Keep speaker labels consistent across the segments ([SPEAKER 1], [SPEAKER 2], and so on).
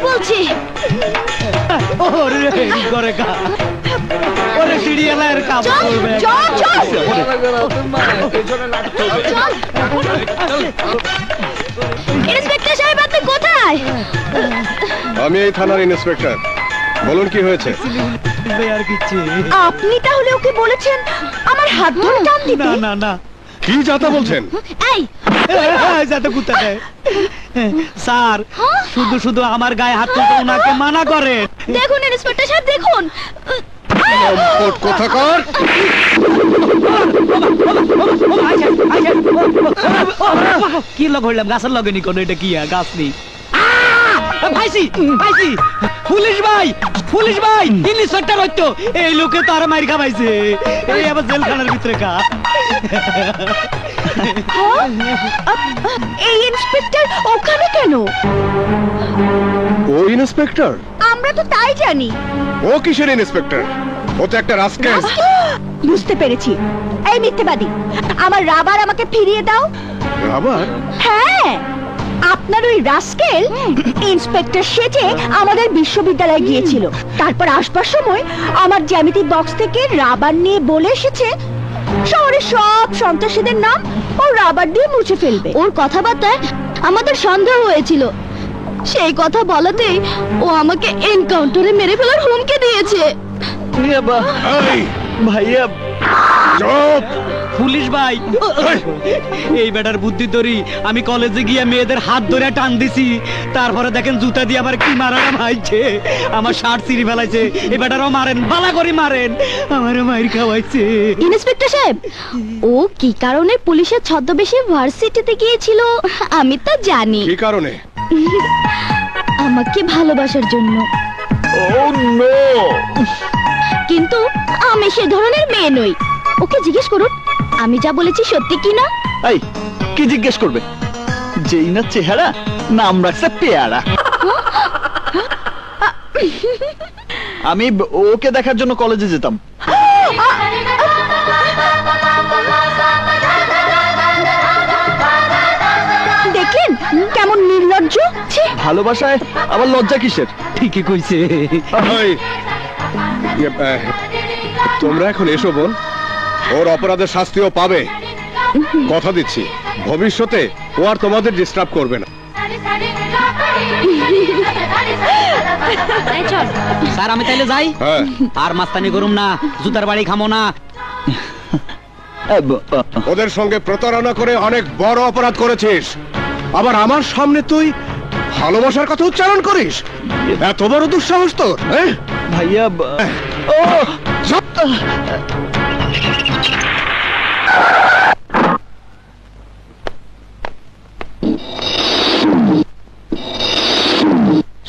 [SPEAKER 1] বলছি কোথায়?
[SPEAKER 2] আমি এই থানার ইন্সপেক্টর। বলুন কি হয়েছে?
[SPEAKER 1] আপনি তাহলে ওকে বলেছেন আমার হাত ধরে টান দিতে?
[SPEAKER 3] না না না,
[SPEAKER 2] কি যাতা বলছেন?
[SPEAKER 1] এই
[SPEAKER 3] যাতে কোথায় স্যার, শুধু শুধু আমার গায়ে হাত তুলতে ওনাকে মানা করেন।
[SPEAKER 1] দেখুন ইন্সপেক্টর সাহেব, দেখুন
[SPEAKER 2] কোথাকার
[SPEAKER 3] কি লগ হইলাম? গাছের লগে নি কোনো, এটা কি গাছ নেই। ভাইসি ভাইসি, পুলিশ ভাই, পুলিশ ভাই, ইন্সপেক্টর হইতো এই লোকে তো আর মাইর খাবাইছে, এই আবার জেলখানার ভিতরে কা।
[SPEAKER 1] এই ইন্সপেক্টর ওখানে কেন?
[SPEAKER 2] ও ইন্সপেক্টর?
[SPEAKER 1] আমরা তো তাই জানি।
[SPEAKER 2] ও কিসের ইন্সপেক্টর? ও তো একটা রাস্কেল।
[SPEAKER 1] বুঝতে পেরেছি। এই মিথ্যেবাদী, আমার রাবার আমাকে ফিরিয়ে দাও।
[SPEAKER 2] রাবার?
[SPEAKER 1] হ্যাঁ, আপনার ওই রাস্কেল ইন্সপেক্টর সেজে আমাদের বিশ্ববিদ্যালয়ে গিয়েছিল, তারপর আসবার সময় আমার জ্যামিতি বক্স থেকে রাবার নিয়ে বলে এসেছে শহরের সব সন্ত্রাসীদের নাম ও রাবার দিয়ে মুছে ফেলবে। ওর কথাবার্তায় আমাদের সন্দেহ হয়েছিল, সেই কথা বলাতেই ও আমাকে এনকাউন্টারে মেরে ফেলার হুমকি দিয়েছে।
[SPEAKER 3] ভাইয়া
[SPEAKER 2] চুপ!
[SPEAKER 3] পুলিশ ভাই, এই বেটার বুদ্ধি ধরি আমি কলেজে গিয়ে মেয়েদের হাত ধরে টান দিছি, তারপরে দেখেন জুতা দিয়ে আমার কি মারাটা মাইছে, আমার শার্ট ছিঁড়ে ফেলাইছে। এই বেটারও মারেন, বালা করে মারেন, আমারও মাইর খাওয়াইছে।
[SPEAKER 1] ইন্সপেক্টর সাহেব, ও কি কারণে পুলিশের ছদ্মবেশে ভার্সিটিতে গিয়েছিল আমি তা জানি।
[SPEAKER 2] কি কারণে?
[SPEAKER 1] আমাকে ভালোবাসার জন্য।
[SPEAKER 2] Oh no!
[SPEAKER 1] কিন্তু আমি সে ধরনের মেয়ে নই। ওকে জিজ্ঞেস করুন আমি যা বলেছি সত্যি কিনা।
[SPEAKER 4] এই কি জিজ্ঞেস করবে? যেই না চেহারা, নাম রাখছে পেয়ারা। আমি ওকে দেখার জন্য কলেজে যেতাম।
[SPEAKER 1] দেখলেন কেমন নির্লজ্জ।
[SPEAKER 4] ভালোবাসায় আবার লজ্জা কিসের?
[SPEAKER 3] ঠিকই কইছে।
[SPEAKER 2] তোমরা এখন এসো বোন, ওর অপরাধের শাস্তিও পাবে। কথা দিচ্ছি ভবিষ্যতে ও আর তোমাদের ডিস্টার্ব করবে না।
[SPEAKER 3] স্যার আমি তাইলে যাই?
[SPEAKER 2] হ্যাঁ।
[SPEAKER 3] আর মাস্তানি করুম না, জুতার বাড়ি খামো না।
[SPEAKER 2] ওদের সঙ্গে প্রতারণা করে অনেক বড় অপরাধ করেছিস, আবার আমার সামনে তুই ভালোবাসার কথা উচ্চারণ করিস? এত বড় দুঃসাহস তোর?
[SPEAKER 4] ভাইয়া ও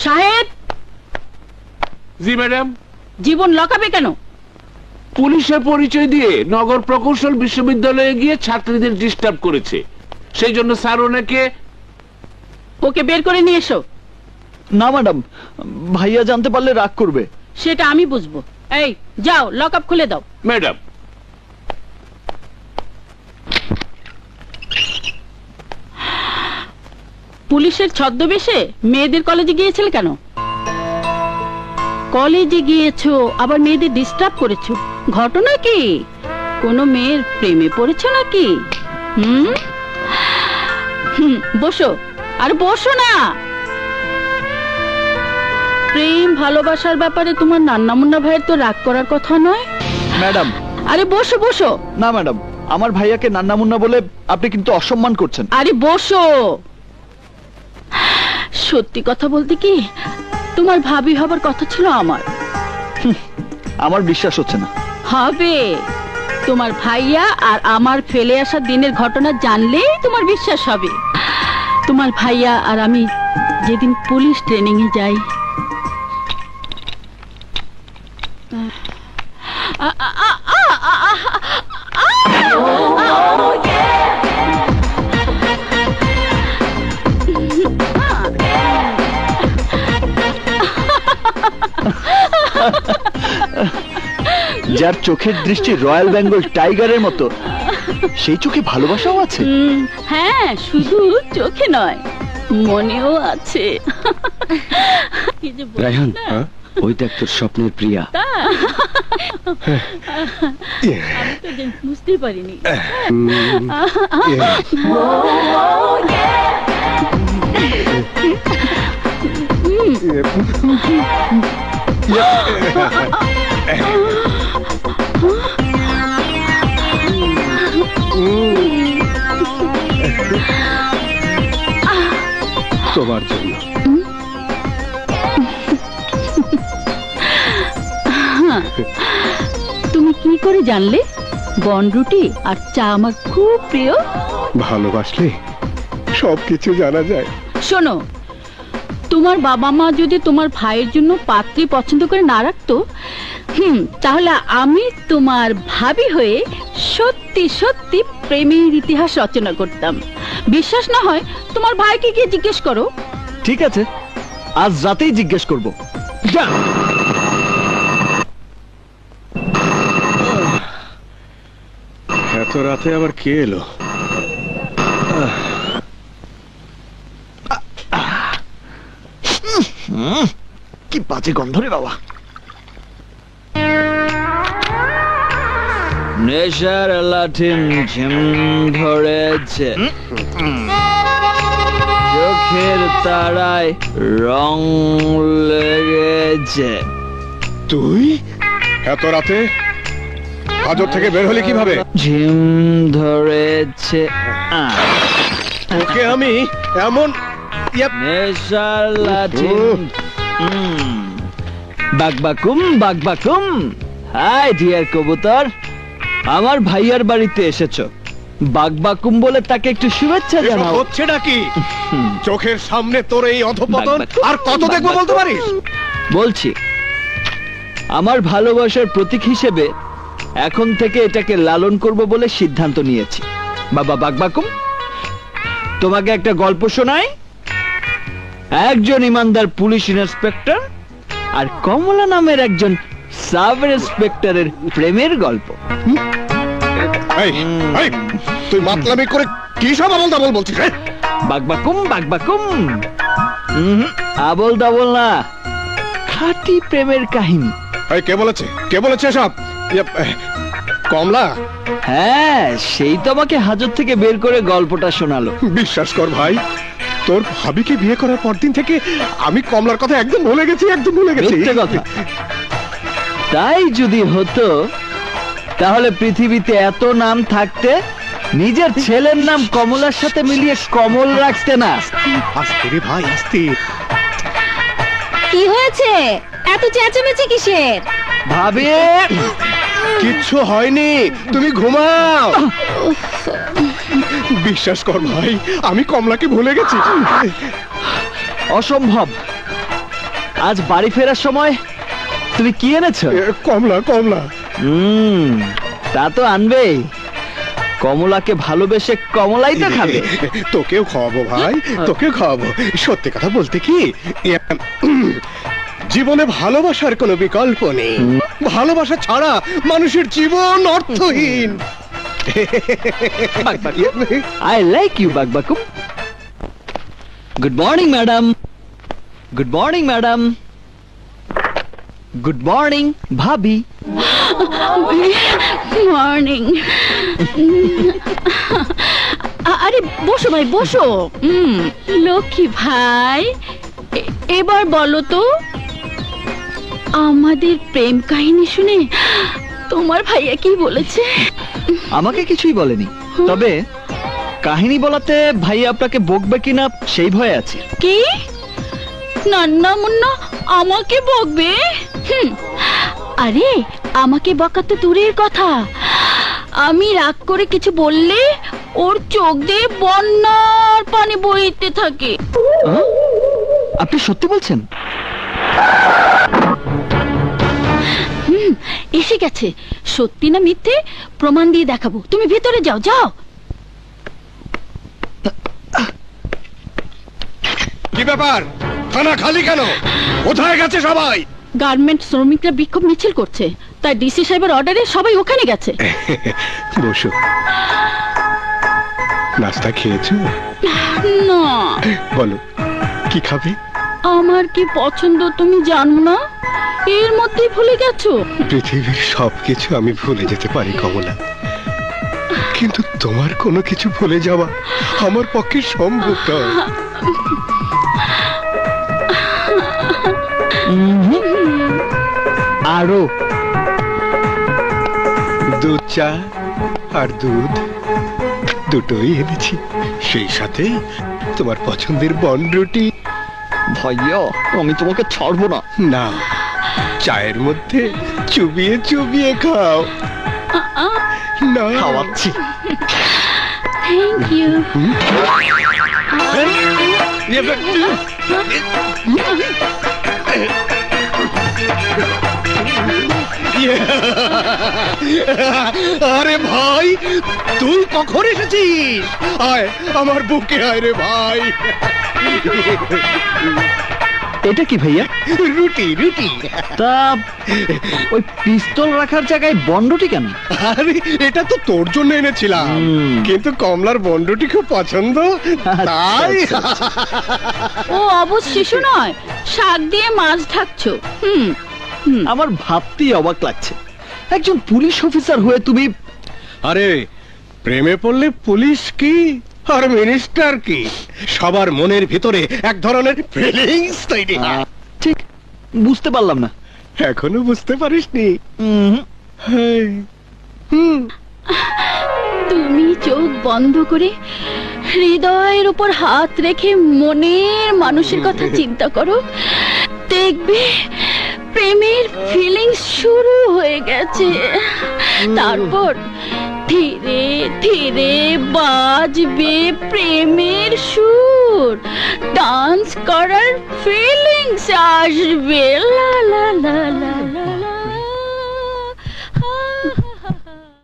[SPEAKER 5] সাহেব।
[SPEAKER 6] জি ম্যাডাম।
[SPEAKER 5] জীবন লকাবে কেন?
[SPEAKER 6] পুলিশের পরিচয় দিয়ে নগর প্রকৌশল বিশ্ববিদ্যালয়ে গিয়ে ছাত্রীদের ডিস্টার্ব করেছে, সেই জন্য স্যার ওনাকে।
[SPEAKER 5] ওকে বের করে নিয়ে এসো।
[SPEAKER 4] না ম্যাডাম, ভাইয়া জানতে পারলে রাগ করবে।
[SPEAKER 5] সেটা আমি বুঝবো। এই যাও, লকআপ খুলে দাও।
[SPEAKER 6] ম্যাডাম।
[SPEAKER 5] পুলিশের ছদ্মবেশে মেয়েদের কলেজে গিয়েছিলে কেন? কলেজে গিয়েছো আবার মেয়েদের ডিস্টার্ব করেছো, ঘটনা কি? কোনো মেয়ের প্রেমে পড়েছো নাকি? বসো। আর বসো না। প্রেম ভালোবাসার ব্যাপারে তোমার নান্না মুন্না ভাইয়ের তো রাগ করার কথা নয়।
[SPEAKER 4] ম্যাডাম।
[SPEAKER 5] আরে বসো বসো।
[SPEAKER 4] না ম্যাডাম, আমার ভাইয়াকে নান্না মুন্না বলে আপনি কিন্তু অসম্মান করছেন।
[SPEAKER 5] আরে বসো। সত্যি কথা বলতে কি, তোমার ভাবি হবার কথা ছিল আমার।
[SPEAKER 4] আমার বিশ্বাস হচ্ছে না।
[SPEAKER 5] হবে। তোমার ভাইয়া আর আমার ফেলে আসা দিনের ঘটনা জানলেই তোমার বিশ্বাস হবে। তোমার ভাইয়া আর আমি যেদিন পুলিশ ট্রেনিং এ যাই,
[SPEAKER 4] যার চোখের দৃষ্টি রয়্যাল বেঙ্গল টাইগারের মতো, সেই চোখে ভালোবাসাও আছে।
[SPEAKER 5] হ্যাঁ, শুধু চোখে নয়, মনেও আছে। কি যে বলি
[SPEAKER 3] রায়হান,
[SPEAKER 5] না,
[SPEAKER 2] হ্যাঁ?
[SPEAKER 3] ওই দেখ তোর স্বপ্নের প্রিয়া।
[SPEAKER 5] আমি তো বুঝতেই পারিনি।
[SPEAKER 2] তোমার জন্য।
[SPEAKER 5] তুমি কি করে জানলে বনরুটি আর চা আমার খুব প্রিয়?
[SPEAKER 2] ভালোবাসলে সবকিছু জানা যায়।
[SPEAKER 5] শোনো, তোমার বাবা মা যদি তোমার ভাইয়ের জন্য পাত্রী পছন্দ করে না রাখতো, তাহলে আমি তোমার ভাবি হয়ে সত্যি সত্যি প্রেমের ইতিহাস রচনা করতাম। বিশ্বাস না হয় তোমার ভাইকে গিয়ে জিজ্ঞেস করো।
[SPEAKER 4] ঠিক আছে, আজ রাতেই জিজ্ঞেস করব। যা।
[SPEAKER 2] এত রাতে আবার কে এলো?
[SPEAKER 4] কি বাজে গন্ধ রে বাবা।
[SPEAKER 7] নেশার লাঠিম ঝিম ধরেছে, চোখের তারায় রং লেগেছে।
[SPEAKER 2] তুই এত রাতে হাজত থেকে বের হলি কিভাবে?
[SPEAKER 7] ঝিম ধরেছে।
[SPEAKER 2] ওকে আমি এমন
[SPEAKER 7] নেশার লাঠিম। বাকবাকুম বাকবাকুম। হাই ডিয়ার কবুতর, আমার ভাইয়ার বাড়িতে এসেছো, বাকবাকুম বলে তাকে একটু শুভেচ্ছা
[SPEAKER 2] এসব
[SPEAKER 7] জানাও।
[SPEAKER 2] হচ্ছে নাকি? চোখের সামনে তোর এই অধপতন
[SPEAKER 7] বাক, বাক।
[SPEAKER 2] আর কত দেখবো বলতে পারিস?
[SPEAKER 7] বলছি, আমার ভালোবাসার প্রতীক হিসেবে এখন থেকে এটাকে লালন করব বলে সিদ্ধান্ত নিয়েছি। বাবা বাকবাকুম, তোমাকে একটা গল্প শোনাই। একজন ইমানদার পুলিশ ইন্সপেক্টর আর কমলা নামের একজন সাব ইন্সপেক্টরের প্রেমের গল্প।
[SPEAKER 2] এই, এই, তুই মাতলামি করে কি সব আবল তাবল বলছিস রে?
[SPEAKER 7] বাকবাকুম বাকবাকুম। আবল দাবল না, খাঁটি প্রেমের কাহিনী।
[SPEAKER 2] এই, কে বলেছে? কে বলেছে সব? কমলা?
[SPEAKER 7] হ্যাঁ, সেই তোমাকে হাজত থেকে বের করে গল্পটা শোনালো।
[SPEAKER 2] বিশ্বাস কর ভাই, তোর ভাবিকে বিয়ে করার পর দিন থেকে আমি কমলার কথা একদম ভুলে গেছি, একদম ভুলে গেছি।
[SPEAKER 7] মিথ্যে কথা। তাই যদি হতো তাহলে পৃথিবীতে এত নাম থাকতে নিজের ছেলের নাম কমলার সাথে মিলিয়ে কমল রাখতে না।
[SPEAKER 2] আস্তে রে ভাই, আস্তে।
[SPEAKER 1] কি হয়েছে? এত চেঁচামেচি কিসের?
[SPEAKER 7] ভাবি,
[SPEAKER 2] কিচ্ছু হয়নি, তুমি ঘুমাও। বিশ্বাস কর ভাই, আমি কমলাকে ভুলে গেছি।
[SPEAKER 7] অসম্ভব। আজ বাড়ি ফেরার সময় তুমি কি এনেছো?
[SPEAKER 2] কমলা, কমলা।
[SPEAKER 7] তা তো আনবেই। কমলাকে ভালোবেসে কমলাই তো খাবে।
[SPEAKER 2] তোকেও খাওয়াবো ভাই, তোকেও খাওয়াবো। সত্যি কথা বলতে কি, জীবনে ভালোবাসার কোনো বিকল্প নেই। ভালোবাসা ছাড়া মানুষের জীবন অর্থহীন।
[SPEAKER 7] I like you, Bakbakum. Good morning, madam. Good morning, madam. Good morning, Bhabhi.
[SPEAKER 5] Morning. আরে বসো ভাই, বসো। লক্ষ্মী ভাই, এবার বলো তো, আমাদের প্রেম কাহিনী শুনে তোমার ভাইয়া কি বলেছে?
[SPEAKER 7] আমাকে কিছুই বলেনি, তবে কাহিনী বলাতে ভাই আপনাকে বকবে কিনা সেই ভয়ে আছে।
[SPEAKER 5] কি? নান্না মুন্না আমাকে বকবে? আরে আমাকে বকা তো দূরের কথা, আমি রাগ করে কিছু বললে ওর চোখ দিয়ে বন্যার পানি বইতে থাকে।
[SPEAKER 7] আপনি সত্যি বলছেন?
[SPEAKER 5] এসে গেছে। সত্যি না মিথ্যে প্রমাণ দিয়ে দেখাবো। তুমি ভেতরে যাও, যাও।
[SPEAKER 2] কি ব্যাপার? থানা খালি কেন? কোথায় গেছে সবাই?
[SPEAKER 5] গার্মেন্ট শ্রমিকরা বিক্ষোভ মিছিল করছে, তাই ডিসি সাহেবের অর্ডারে সবাই ওখানে গেছে।
[SPEAKER 2] বসো। নাস্তা খেয়েছো?
[SPEAKER 5] না।
[SPEAKER 2] বলো কি খাবে?
[SPEAKER 5] আমার কি পছন্দ তুমি জানো না? এর মধ্যেই ভুলে গেছো?
[SPEAKER 2] পৃথিবীর সবকিছু আমি ভুলে যেতে পারি কমলা, কিন্তু তোমার কোনো কিছু ভুলে যাওয়া আমার পক্ষে সম্ভব নয়।
[SPEAKER 7] আরো
[SPEAKER 2] দুধ চা আর দুধ দুটোই এনেছি, সেই সাথে তোমার পছন্দের বনরুটি।
[SPEAKER 7] ভাইয়া আমি তোমাকে ছাড়বো না।
[SPEAKER 2] না, চায়ের মধ্যে চুবিয়ে চুবিয়ে খাও না।
[SPEAKER 7] খাওয়াচ্ছি।
[SPEAKER 5] Thank you.
[SPEAKER 2] আরে ভাই, তুই কখন এসেছিস? আয় আমার বুকে আয় রে ভাই।
[SPEAKER 7] এটা কি ভাইয়া?
[SPEAKER 2] রুটি রুটি।
[SPEAKER 7] তা ওই পিস্তল রাখার জায়গায় বন্ডটি কেন?
[SPEAKER 2] আরে এটা তো তোর জন্য এনেছিলাম, কিন্তু কমলার বন্ডটি খুব পছন্দ, তাই।
[SPEAKER 5] ও অবুঝ শিশু নয়, শাক দিয়ে মাছ ঢাকছো।
[SPEAKER 7] আমার ভাবতেই অবাক লাগছে, একজন পুলিশ অফিসার হয়ে তুমি।
[SPEAKER 2] আরে প্রেমে পড়লে পুলিশ কি আর মিনিস্টার কি, সবার মনের ভিতরে এক ধরনের ফিলিংস তৈরি হয়।
[SPEAKER 7] ঠিক বুঝতে পারলাম না।
[SPEAKER 2] এখনো বুঝতে পারিসনি?
[SPEAKER 5] তুমি চোখ বন্ধ করে হৃদয়ের উপর হাত রেখে মনের মানুষের কথা চিন্তা করো, দেখবে প্রেমের ফিলিংস শুরু হয়ে গেছে। তারপর ধীরে ধীরে বাজবে প্রেমের সুর, ডান্স করার ফিলিংস আসবে। লা লা লা লা লা।